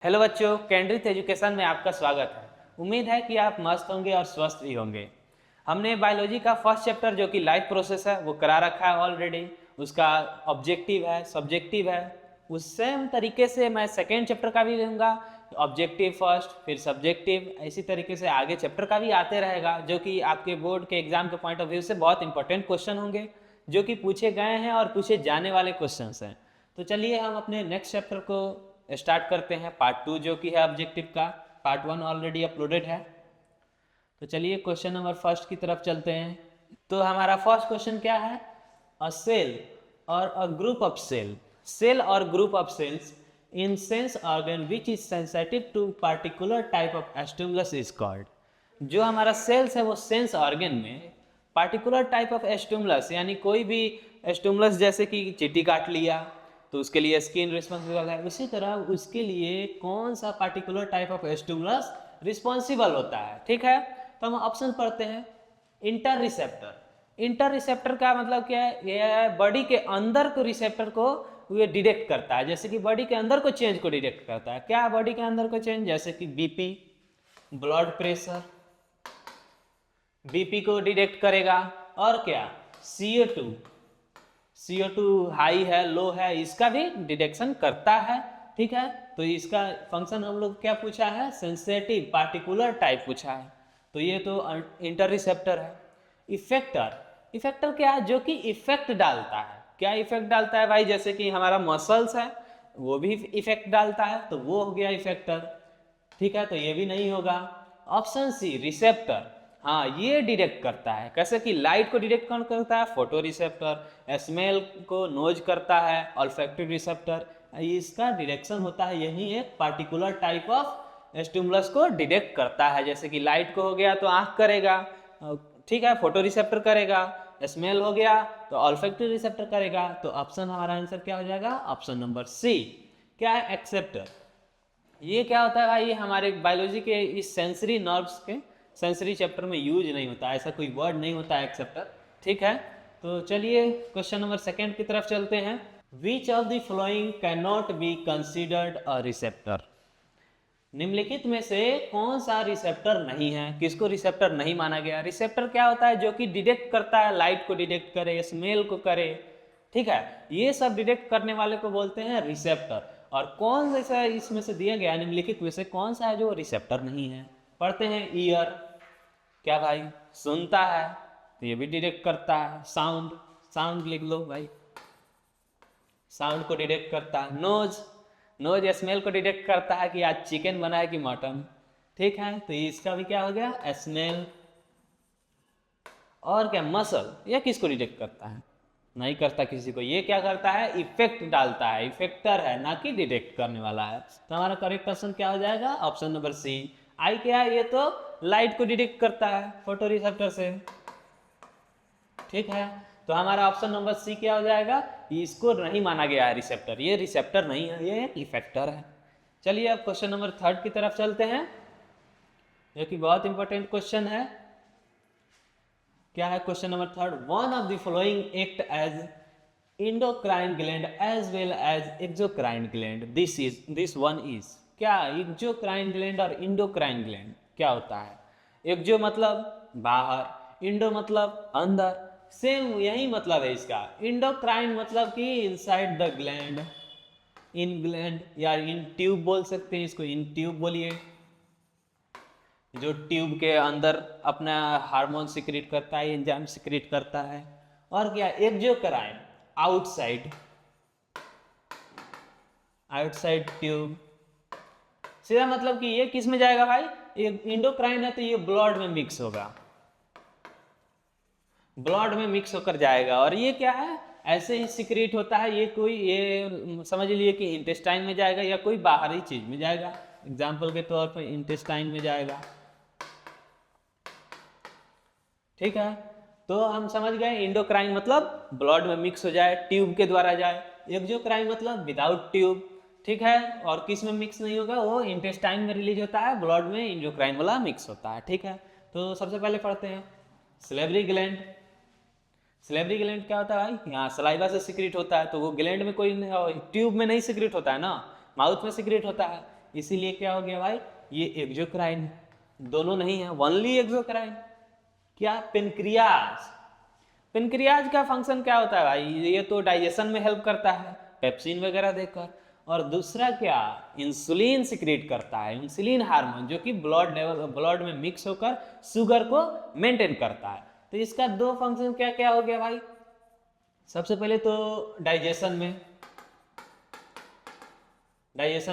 Hello बच्चों, केंद्रित education में आपका स्वागत है। उम्मीद है कि आप मस्त होंगे और स्वस्थ भी होंगे। हमने बायोलॉजी का फर्स्ट चैप्टर जो कि लाइफ प्रोसेस है वो करा रखा है ऑलरेडी। उसका ऑब्जेक्टिव है, सब्जेक्टिव है। उस सेम तरीके से मैं सेकेंड चैप्टर का भी लूँगा। ऑब्जेक्टिव फर्स्ट, फिर सब्जेक्टिव, इसी तरीके से आगे चैप्टर का भी आते रहेगा, जो कि आपके बोर्ड के एग्जाम के पॉइंट ऑफ व्यू से बहुत इंपॉर्टेंट क्वेश्चन होंगे, जो कि पूछे गए हैं और पूछे जाने वाले क्वेश्चन हैं। तो चलिए हम अपने नेक्स्ट चैप्टर को स्टार्ट करते हैं, पार्ट 2 जो कि है ऑब्जेक्टिव का। पार्ट 1 ऑलरेडी अपलोडेड है। तो चलिए क्वेश्चन नंबर फर्स्ट की तरफ चलते हैं। तो हमारा फर्स्ट क्वेश्चन क्या है? अ सेल और अ ग्रुप ऑफ सेल और group of cells in sense organ which is sensitive to particular type of stimulus is called. जो हमारा सेल्स है वो सेंस ऑर्गन में पार्टिकुलर टाइप ऑफ स्टिमुलस, यानी कोई भी स्टिमुलस, जैसे कि चींटी काट लिया तो उसके लिए स्किन रिस्पॉन्सिबल है, उसी तरह उसके लिए कौन सा particular type of stimulus responsible होता है। ठीक है, तो हम ऑप्शन पढ़ते हैं। Inter receptor. इंटर रिसेप्टर का मतलब क्या है? ये बॉडी के अंदर को रिसेप्टर को ये डिटेक्ट करता है, जैसे कि बॉडी के अंदर को चेंज को डिटेक्ट करता है। क्या बॉडी के अंदर को चेंज? जैसे कि बीपी, ब्लड प्रेशर, बीपी को डिटेक्ट करेगा। और क्या? CO2, CO2 हाई है, लो है, इसका भी डिटेक्शन करता है। ठीक है, तो इसका फंक्शन हम लोग क्या पूछा है? सेंसेटिव पार्टिकुलर टाइप पूछा है। तो ये तो इंटर रिसेप्टर है। इफेक्टर। इफेक्टर क्या है? जो कि इफेक्ट डालता है। क्या इफेक्ट डालता है भाई? जैसे कि हमारा मसल्स है, वो भी इफेक्ट डालता है, तो वो हो गया इफेक्टर। ठीक है, तो ये भी नहीं होगा। Option C, receptor. हाँ, ये डिटेक्ट करता है। कैसे कि लाइट को डिटेक्ट कौन करता है? Photo receptor. स्मेल को नोज करता है ऑल्फैक्टिव रिसेप्टर। इसका डिटेक्शन होता है, यही एक पार्टिकुलर टाइप ऑफ स्टिमुलस को डिटेक्ट करता है। जैसे कि लाइट को हो गया तो आंख करेगा, ठीक है, फोटो रिसेप्टर करेगा। स्मेल हो गया तो ऑल्फैक्टिव रिसेप्टर करेगा। तो ऑप्शन, हमारा आंसर क्या हो जाएगा? Option number C. क्या है? एक्सेप्टर। ये क्या होता है भाई? ये हमारे बायोलॉजी के इस सेंसरी नर्व्स के सेंसरी चैप्टर में यूज नहीं होता, ऐसा कोई वर्ड नहीं होता है एक्सेप्टर। ठीक है, तो चलिए क्वेश्चन नंबर सेकंड की तरफ चलते हैं। Which of the following can not be considered a receptor. निम्नलिखित में से कौन सा रिसेप्टर नहीं है? किसको रिसेप्टर नहीं माना गया? रिसेप्टर क्या होता है? जो कि डिटेक्ट करता है, लाइट को डिटेक्ट करे, स्मेल को करे। ठीक है, ये सब डिटेक्ट करने वाले को बोलते हैं रिसेप्टर। और कौन सा इसमें से दिया गया निम्नलिखित में से कौन सा है जो रिसेप्टर नहीं है? पढ़ते हैं। ईयर। क्या भाई? सुनता है, तो ये भी डिटेक्ट करता है। साउंड, साउंड लिख लो भाई, साउंड को डिटेक्ट करता है। नोज, नोज स्मेल को डिटेक्ट करता है कि आज चिकन बना है कि मटन। ठीक है, तो इसका भी क्या हो गया? स्मेल। और क्या? मसल, ये किसको डिटेक्ट करता है? नहीं करता किसी को। ये क्या करता है? इफेक्ट डालता है, इफेक्टर है, ना कि डिटेक्ट करने वाला है। तो हमारा करेक्ट ऑप्शन क्या हो जाएगा? ऑप्शन नंबर सी। आई क्या है? ये तो लाइट को डिटेक्ट करता है फोटो रिसेप्टर से। ठीक है, तो हमारा ऑप्शन नंबर सी क्या हो जाएगा? इसको नहीं माना गया है रिसेप्टर, ये रिसेप्टर नहीं है, ये एक इफेक्टर है। चलिए अब क्वेश्चन नंबर थर्ड की तरफ चलते हैं, जो कि बहुत इंपॉर्टेंट क्वेश्चन है। क्या है question number third? One of the following act as endocrine gland as well as exocrine gland, this one is. क्या? एक्सोक्राइन ग्लैंड और इंडोक्राइन ग्लैंड क्या होता है? एक्सो मतलब बाहर, इंडो मतलब अंदर, सेम यही मतलब है इसका। इंडोक्राइन मतलब कि inside the gland, in gland, या इन ट्यूब बोल सकते हैं इसको, इन ट्यूब बोलिए, जो ट्यूब के अंदर अपना हार्मोन सिक्रीट करता है, एंजाइम सिक्रीट करता है। और क्या? Exocrine outside, outside tube. सीधा मतलब कि ये किस में जाएगा भाई? ये इंडोक्राइन है तो ये ब्लड में मिक्स होगा, ब्लड में मिक्स होकर जाएगा। और ये क्या है? ऐसे ही सिक्रीट होता है। ये कोई, ये समझ लिए कि इंटेस्टाइन में जाएगा या कोई बाहरी चीज में जाएगा। एग्जाम्पल के तौर पर इंटेस्टाइन में जाएगा। ठीक है, तो हम समझ गए इंडोक्राइन मतलब ब्लड में मिक्स हो जाए, ट्यूब के द्वारा जाए। एक्सोक्राइन मतलब विदाउट ट्यूब। ठीक है, और किस में मिक्स नहीं होगा? वो इंटेस्टाइन में रिलीज होता है, ब्लड में इंडोक्राइन वाला मिक्स होता है। ठीक है, तो सबसे पहले पढ़ते हैं सिलेवरी ग्लैंड। सिलेवरी ग्लैंड क्या होता है भाई? यहाँ सलाइवा से सिक्रीट होता है, तो वो ग्लैंड में कोई ट्यूब में नहीं सिक्रीट होता है ना, माउथ में सिक्रीट होता है। इसीलिए क्या हो गया भाई, ये एक्सोक्राइन है, दोनों नहीं है, ओनली एक्सोक्राइन। क्या, पेनक्रियाज। पेनक्रियाज का फंक्शन क्या होता है भाई, ये तो डाइजेशन में हेल्प करता है पेप्सिन वगैरह देकर, और दूसरा क्या, इंसुलिन सिक्रेट करता है, इंसुलिन हार्मोन, जो कि ब्लड में मिक्स होकर शुगर को मेंटेन करता है। तो इसका दो फंक्शन क्या क्या हो गया भाई, सबसे पहले तो डाइजेशन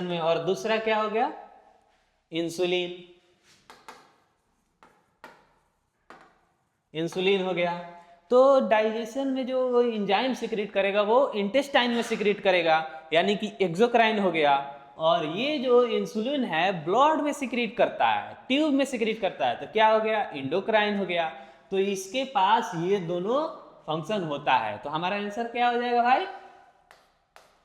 में, और दूसरा क्या हो गया, इंसुलिन हो गया। तो डाइजेशन में जो एंजाइम सिक्रेट करेगा वो इंटेस्टाइन में सिक्रेट करेगा, यानी कि एक्सोक्राइन हो गया, और ये जो इंसुलिन है ब्लड में सिक्रेट करता है, ट्यूब में सिक्रेट करता है, तो क्या हो गया, एंडोक्राइन हो गया। तो इसके पास ये दोनों फंक्शन होता है, तो हमारा आंसर क्या हो जाएगा भाई,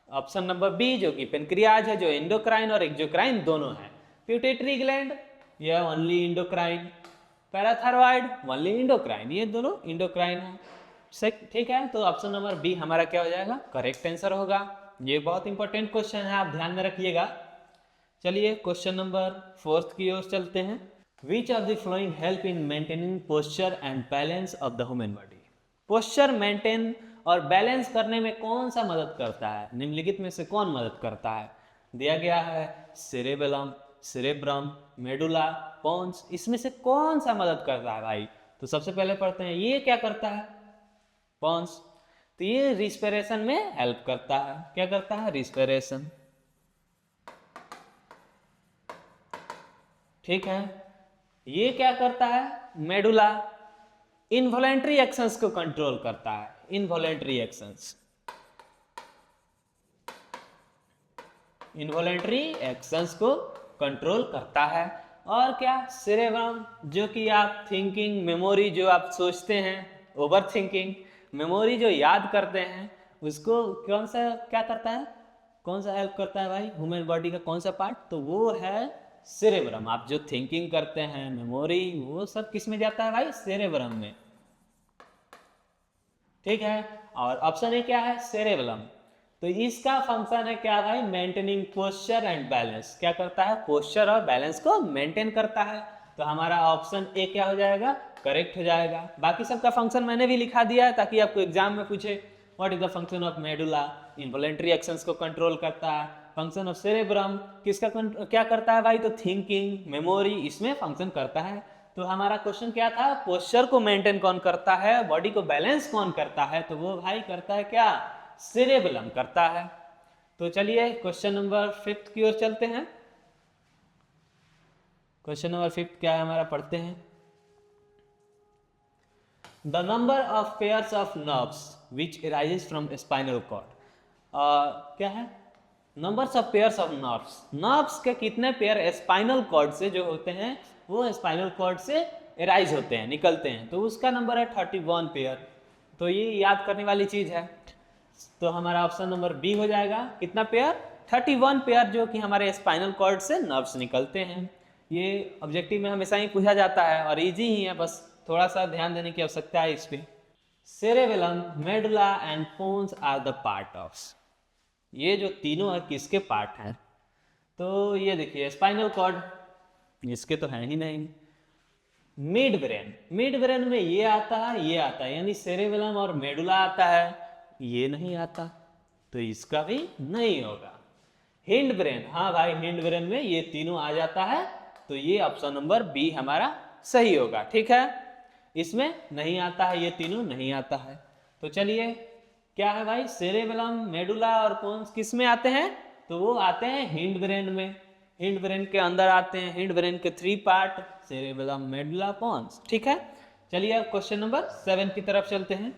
ऑप्शन नंबर बी, जो कि पेनक्रियाज है, जो एंडोक्राइन और एक्सोक्राइन दोनों है। पिट्यूटरी ग्लैंड, ये only endocrine. Parathyroid, only endocrine, ये दोनों एंडोक्राइन है। ठीक है, तो ऑप्शन नंबर बी हमारा क्या हो जाएगा, करेक्ट आंसर होगा। ये बहुत इंपॉर्टेंट क्वेश्चन है, आप ध्यान में रखिएगा। चलिए क्वेश्चन नंबर 4 की ओर चलते हैं। Which of the flowing help in maintaining posture and balance of the human body. Posture maintain और बैलेंस करने में कौन सा मदद करता है, निम्नलिखित में से कौन मदद करता है। दिया गया है सेरेबेलम, सेरेब्रम, मेडुला, पोन्स, इसमें से कौन सा मदद करता है भाई। तो सबसे पहले पढ़ते हैं, ये क्या करता है, पोन्स। तो ये रिस्पिरेशन में हेल्प करता है, क्या करता है, रिस्पिरेशन। ठीक है, ये क्या करता है, मेडुला, इनवॉलेंट्री एक्शंस को कंट्रोल करता है, इनवॉलेंट्री एक्शंस, इनवॉलेंट्री एक्शंस को कंट्रोल करता है। और क्या, सेरेब्रम, जो कि आप थिंकिंग, मेमोरी, जो आप सोचते हैं, ओवर थिंकिंग, मेमोरी जो याद करते हैं, उसको कौन सा क्या करता है, कौन सा हेल्प करता है भाई, ह्यूमन बॉडी का कौन सा पार्ट, तो वो है सेरेब्रम। आप जो थिंकिंग करते हैं, मेमोरी, वो सब किस में जाता है भाई, सेरेब्रम में। ठीक है, और ऑप्शन ए क्या है, सेरेब्रम। तो इसका फंक्शन है क्या भाई, मेंटेनिंग पोस्चर एंड बैलेंस, क्या करता है, पोस्चर और बैलेंस को मेंटेन करता है। तो हमारा ऑप्शन ए क्या हो जाएगा, करेक्ट हो जाएगा। बाकी सबका फंक्शन मैंने भी लिखा दिया है, ताकि आपको एग्जाम में पूछे what is the function of medulla, involuntary actions को कंट्रोल करता है। फंक्शन ऑफ सेरेब्रम किसका क्या करता है भाई, तो थिंकिंग, मेमोरी, इसमें फंक्शन करता है। तो हमारा क्वेश्चन क्या था, पोस्चर को मेंटेन कौन करता है, बॉडी को बैलेंस कौन करता है, तो वो भाई करता है क्या, सेरेबेलम करता है। तो चलिए क्वेश्चन नंबर 5 की ओर चलते हैं। क्वेश्चन नंबर 5 क्या है हमारा, पढ़ते हैं। The number of pairs of nerves which arises from spinal cord. क्या है, numbers of pairs of nerves, nerves के कितने पेयर स्पाइनल कॉर्ड से जो होते हैं, वो स्पाइनल कॉर्ड से अराइज होते हैं, निकलते हैं, तो उसका नंबर है 31 पेयर। तो ये याद करने वाली चीज है। तो हमारा ऑप्शन नंबर बी हो जाएगा, कितना पेयर, 31 पेयर, जो कि हमारे स्पाइनल कॉर्ड से नर्व्स निकलते हैं। ये ऑब्जेक्टिव में हमेशा ही पूछा जाता है और इजी ही है, बस थोड़ा सा ध्यान देने की आवश्यकता है इस पे। Cerebellum, medulla and pons are the part of, ये जो तीनों है किसके पार्ट हैं, तो ये देखिए स्पाइनल कॉर्ड, इसके तो है ही नहीं। मिड ब्रेन, मिड ब्रेन में ये आता है, ये आता है, यानी सेरेबेलम और मेडुला आता है, ये नहीं आता, तो इसका भी नहीं होगा। हिंड ब्रेन, हाँ भाई हिंड ब्रेन में ये तीनों आ जाता है, तो ये ऑप्शन नंबर बी हमारा सही होगा। ठीक है, इसमें नहीं आता है, ये तीनों नहीं आता है। तो चलिए क्या है भाई, सेरेबेलम, मेडुला और पोन्स किस में आते हैं, तो वो आते हैं हिंड ब्रेन में, हिंड ब्रेन के अंदर आते हैं। हिंड ब्रेन के 3 पार्ट, सेरेबेलम, मेडुला, पोन्स। ठीक है, चलिए अब क्वेश्चन नंबर 7 की तरफ चलते हैं।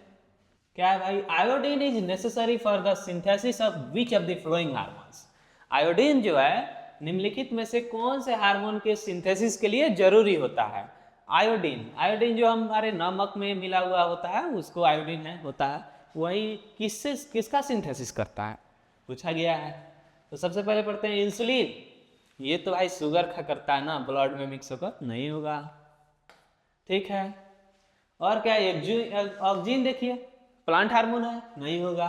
क्या है भाई, iodine is necessary for the synthesis of which of the flowing hormones. Iodine जो है निम्नलिखित में से कौन से हार्मोन के सिंथेसिस के लिए जरूरी होता है। आयोडीन, आयोडीन जो हमारे नमक में मिला हुआ होता है उसको आयोडीन है होता है, वही किसका सिंथेसिस करता है, पूछा गया है। तो सबसे पहले पढ़ते हैं इंसुलिन, ये तो भाई शुगर का करता है ना, ब्लड में मिक्स होकर नहीं होगा। ठीक है, और क्या, ऑक्सीजन देखिए प्लांट हार्मोन है, नहीं होगा।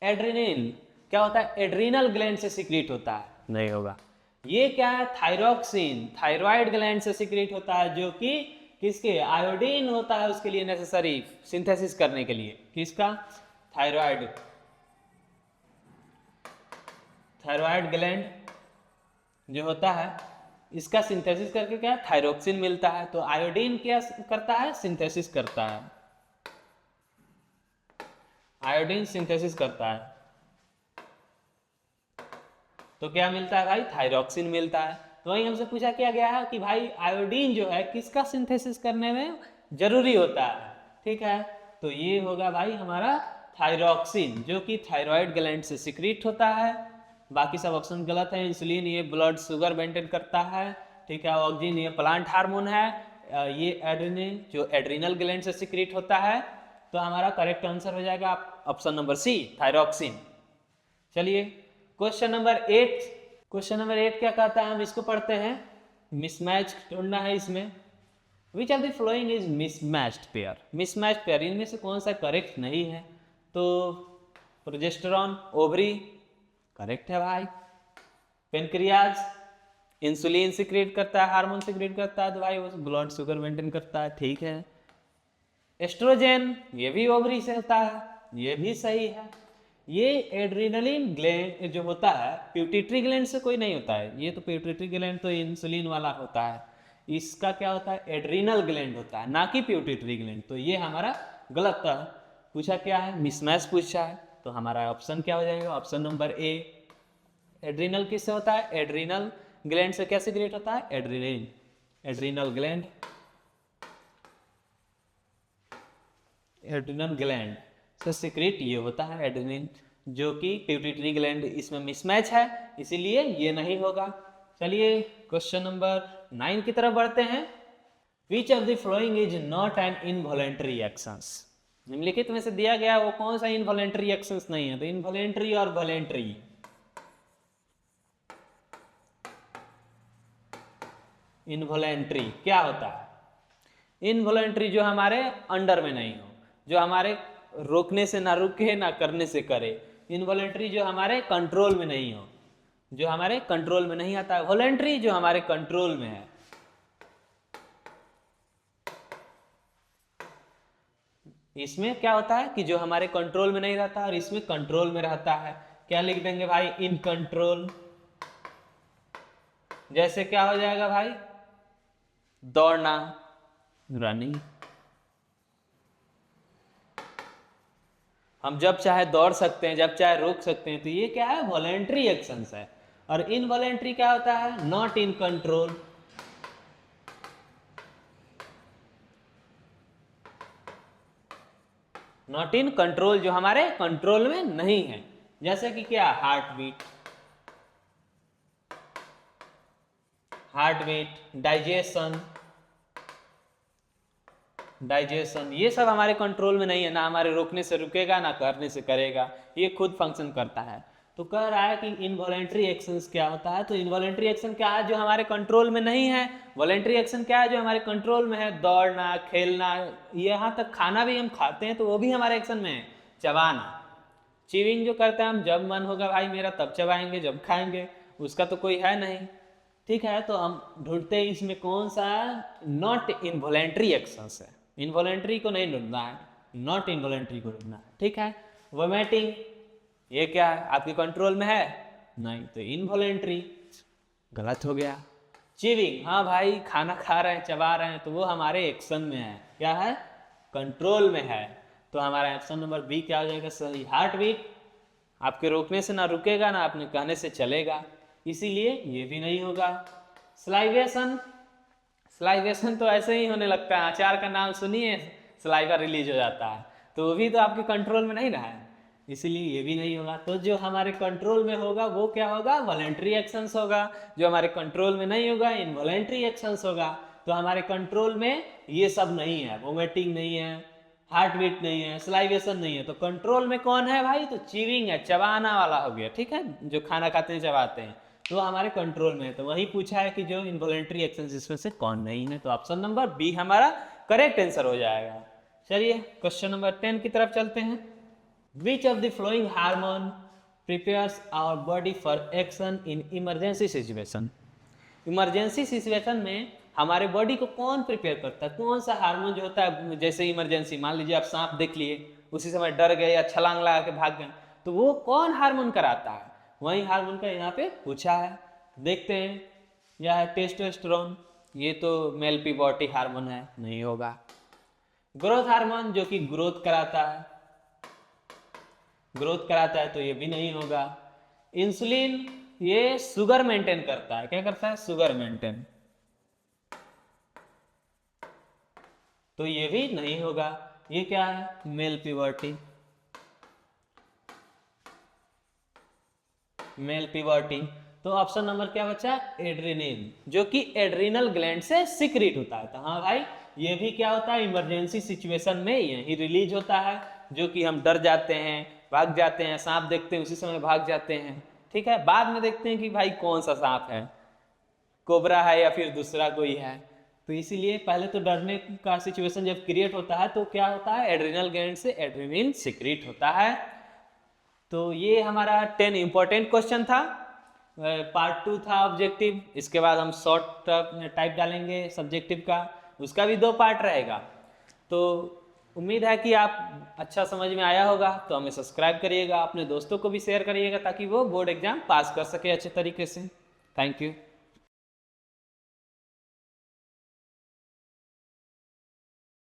एड्रेनल क्या होता है, एड्रीनल ग्लैंड से सीक्रेट होता है, नहीं होगा। ये क्या है, थायरॉक्सिन, थायराइड ग्लैंड से सीक्रेट होता है, जो कि किसके, आयोडीन होता है उसके लिए नेसेसरी सिंथेसिस करने के लिए, किसका, थायराइड, थायराइड ग्लैंड जो होता है इसका सिंथेसिस करके क्या, थायरोक्सिन मिलता है। तो आयोडीन क्या करता है, सिंथेसिस करता है, आयोडीन सिंथेसिस करता है, तो क्या मिलता है भाई, थायरोक्सिन मिलता है। तो वही हमसे पूछा क्या गया है कि भाई आयोडीन जो है किसका सिंथेसिस करने में जरूरी होता है, ठीक है। तो ये होगा भाई हमारा थायरोक्सिन, जो कि थायराइड ग्लैंड से सिक्रीट होता है। बाकी सब ऑप्शन गलत है। इंसुलिन ये ब्लड शुगर मेंटेन करता है, ठीक है। ऑक्सीजन ये प्लांट हार्मोन है। ये एड्रेनलिन जो एड्रिनल ग्लैंड से सिक्रीट होता है। तो हमारा करेक्ट आंसर हो जाएगा ऑप्शन नंबर सी, थायरोक्सिन। चलिए क्वेश्चन नंबर 8, क्वेश्चन नंबर 8 क्या कहता है, हम इसको पढ़ते हैं। मिसमैच ढूंढना है इसमें। विच of the following is mismatched pair, mismatched pair इनमें से कौन सा करेक्ट नहीं है। तो प्रोजेस्टेरॉन, ओवरी करेक्ट है भाई। पेनक्रियाज इंसुलिन सिक्रेट करता है, हार्मोन सिक्रेट करता है, तो भाई वो ब्लड शुगर मेंटेन करता है, ठीक है। एस्ट्रोजन ये भी ओवरी से होता है, ये भी सही है। ये एड्रिनलिन ग्लैंड जो होता है पिट्यूटरी ग्लैंड से कोई नहीं होता है, ये तो पिट्यूटरी ग्लैंड तो इंसुलिन वाला होता है, इसका क्या होता है, एड्रिनल ग्लैंड होता है, ना कि पिट्यूटरी ग्लैंड। तो ये हमारा गलत था। पूछा क्या है, मिसमैच पूछा है, तो हमारा ऑप्शन क्या हो जाएगा, ऑप्शन नंबर ए। एड्रिनल किससे होता है, एड्रिनल ग्लैंड से क्या सीक्रेट होता है, adrenaline, adrenal gland, adrenal gland से सीक्रेट ये होता है एड्रिनलिन, जो कि पिट्यूटरी ग्लैंड इसमें मिसमैच है, इसीलिए ये नहीं होगा। चलिए क्वेश्चन नंबर 9 की तरफ बढ़ते हैं। Which of the following is not an involuntary actions, निम्नलिखित में से दिया गया वो कौन सा इनवॉलेंटरी एक्शंस नहीं है। तो इनवॉलेंटरी और वॉलेंटरी, इनवॉलेंटरी क्या होता है, इनवॉलेंटरी जो हमारे अंडर में नहीं हो, जो हमारे रोकने से ना रुके ना करने से करे। इनवॉलेंटरी जो हमारे कंट्रोल में नहीं हो, जो हमारे कंट्रोल में नहीं आता है। वॉलेंटरी जो हमारे कंट्रोल में है। इसमें क्या होता है कि जो हमारे कंट्रोल में नहीं रहता और इसमें कंट्रोल में रहता है। क्या लिख देंगे भाई, इन कंट्रोल। जैसे क्या हो जाएगा भाई, दौड़ना, रनिंग। हम जब चाहे दौड़ सकते हैं, जब चाहे रोक सकते हैं, तो ये क्या है, वॉलेंट्री एक्शंस है। और इनवॉलेंट्री क्या होता है, not in control. Not in control जो हमारे कंट्रोल में नहीं है। जैसे कि क्या, heart beat, heart beat, digestion, digestion, ये सब हमारे कंट्रोल में नहीं है, ना हमारे रोकने से रुकेगा ना करने से करेगा, ये खुद फंक्शन करता है। तो कह रहा है कि इनवॉलेंट्री एक्शंस क्या होता है। तो इनवॉलेंट्री एक्शन क्या है, जो हमारे कंट्रोल में नहीं है। वॉलेंट्री एक्शन क्या है, जो हमारे कंट्रोल में है, दौड़ना, खेलना, यहाँ तक खाना भी हम खाते हैं तो वो भी हमारे एक्शन में है। चबाना, चीविंग जो करते हैं हम, जब मन होगा भाई मेरा तब चबाएंगे, जब खाएंगे, उसका तो कोई है नहीं, ठीक है। तो हम ढूंढते हैं इसमें कौन सा नॉट इनवॉलेंट्री एक्शंस है। इनवॉलेंट्री को नहीं ढूंढना है, नॉट इनवॉलेंट्री को ढूंढना है, ठीक है। वोमिटिंग ये क्या है, आपके कंट्रोल में है नहीं, तो इनवॉलेंट्री, गलत हो गया। चीविंग, हाँ भाई खाना खा रहे हैं, चबा रहे हैं, तो वो हमारे एक्शन में है, क्या है, कंट्रोल में है। तो हमारा ऑप्शन नंबर बी क्या हो जाएगा सही। हार्ट बीट आपके रोकने से ना रुकेगा ना आपने कहने से चलेगा, इसीलिए ये भी नहीं होगा। स्लाइवेशन, स्लाइवेशन तो ऐसे ही होने लगता है, अचार का नाम सुनिए स्लाइवा रिलीज हो जाता है, तो वो भी तो आपके कंट्रोल में नहीं रहा है, इसीलिए ये भी नहीं होगा। तो जो हमारे कंट्रोल में होगा वो क्या होगा, वॉलेंट्री एक्शंस होगा। जो हमारे कंट्रोल में नहीं होगा, इनवॉलेंट्री एक्शंस होगा। तो हमारे कंट्रोल में ये सब नहीं है, वोमिटिंग नहीं है, हार्ट बीट नहीं है, स्लाइवेशन नहीं है। तो कंट्रोल में कौन है भाई, तो चीविंग है, चबाना वाला हो गया, ठीक है, जो खाना खाते हैं चबाते हैं, तो हमारे कंट्रोल में है। तो वही पूछा है कि जो इनवॉलेंट्री एक्शंस इसमें से कौन नहीं है, तो ऑप्शन नंबर बी हमारा करेक्ट आंसर हो जाएगा। चलिए क्वेश्चन नंबर 10 की तरफ चलते हैं। Which of the following hormone prepares our body for action in emergency situation. Emergency situation में हमारे बॉडी को कौन प्रिपेयर करता है, कौन सा हार्मोन जो होता है, जैसे इमरजेंसी मान लीजिए आप सांप देख लिए, उसी समय डर गए या छलांग लगा के भाग गए, तो वो कौन हार्मोन कराता है, वही हार्मोन का यहाँ पे पूछा है। देखते हैं, यह है टेस्टोस्टेरोन, ये तो मेल प्यूबर्टी हार्मोन है, नहीं होगा। ग्रोथ हार्मोन जो कि ग्रोथ कराता है, तो ये भी नहीं होगा। इंसुलिन ये शुगर मेंटेन करता है, क्या करता है, शुगर मेंटेन, तो ये भी नहीं होगा। ये क्या है, मेल प्यूबर्टी, तो ऑप्शन नंबर क्या बचा, एड्रेनिन, जो कि एड्रिनल ग्लैंड से सिक्रीट होता है। तो हाँ भाई, ये भी क्या होता है, इमरजेंसी सिचुएशन में यही रिलीज होता है, जो कि हम डर जाते हैं, भाग जाते हैं, सांप देखते हैं उसी समय भाग जाते हैं, ठीक है। बाद में देखते हैं कि भाई कौन सा सांप है, कोबरा है या फिर दूसरा कोई है। तो इसीलिए पहले तो डरने का सिचुएशन जब क्रिएट होता है तो क्या होता है, एड्रिनल ग्लैंड से एड्रेनालिन सिक्रीट होता है। तो ये हमारा 10 इंपॉर्टेंट क्वेश्चन था। पार्ट 2 था ऑब्जेक्टिव, इसके बाद हम शॉर्ट टाइप डालेंगे सब्जेक्टिव का, उसका भी 2 पार्ट रहेगा। तो उम्मीद है कि आप अच्छा समझ में आया होगा, तो हमें सब्सक्राइब करिएगा, अपने दोस्तों को भी शेयर करिएगा ताकि वो बोर्ड एग्जाम पास कर सके अच्छे तरीके से। Thank you.